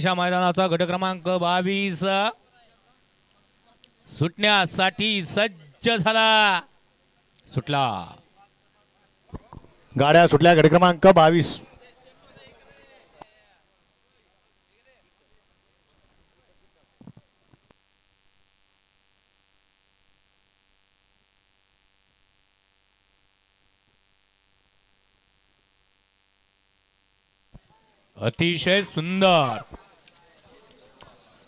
मैदानाचा गट क्रमांक 22 सुटण्यासाठी सज्ज झाला। सुटला, गाड्या सुटल्या गट क्रमांक 22। अतिशय सुंदर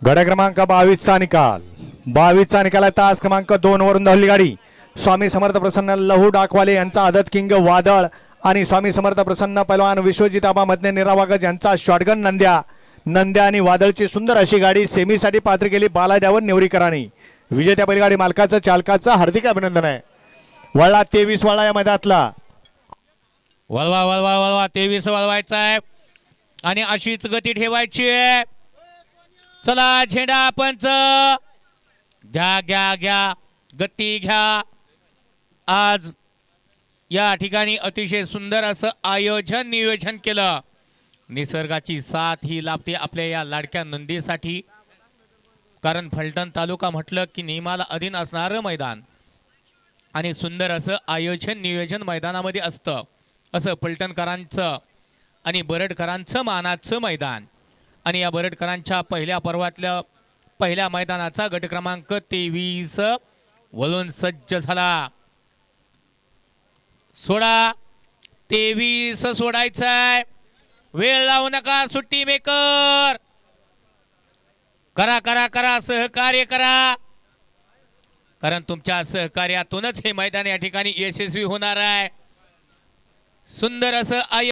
गट क्रमांक 22 चा निकाल। 22 चा निकाल आहे तास क्रमांक 2 वरून धावली गाडी। स्वामी समर्थ प्रसन्न लहू डाकवाले यांचा आदत किंग वादळ आणि स्वामी समर्थ प्रसन्न पैलवान विश्वजित आबा मधने निरावागज यांचा शॉटगन नंद्या आणि वादळची सुंदर अशी गाडी सेमीसाठी पात्र केली बालाद्यावर नेवरीकरांनी। विजेत्या बैलगाडी मालकाचं चालकाचं हार्दिक अभिनंदन आहे। वळला 23 वळला या मैदानातला। वळवा वळवा वळवा 23 वळवायचा आहे आणि अशीच गती ठेवायची आहे। चला झेंडा पंच घ्या घ्या घ्या गती घ्या। आज या ठिकाणी अतिशय सुंदर असं आयोजन नियोजन केलं। निसर्गाची साथ ही लाभते आपल्या या लाडक्या नंदीसाठी, कारण फलटण तालुका म्हटलं की नियमाला अधीन असणारं मैदान आणि सुंदर असं आयोजन नियोजन मैदानामध्ये असतं। असं फलटणकरांचं आणि बरडकरांचं मानाचं मैदान आणि या बरडकरांच्या पहिल्या पर्वातल्या पहिल्या मैदानाचा गट क्रमांक 23 वळून सज्ज झाला। सोडा 23 सोडायचंय, वेळ लावू नका सुट्टी मेकर। करा करा करा सहकार्य करा, कारण तुमच्या सहकार्यातूनच हे मैदान या ठिकाणी यशस्वी होणार आहे। सुंदर असं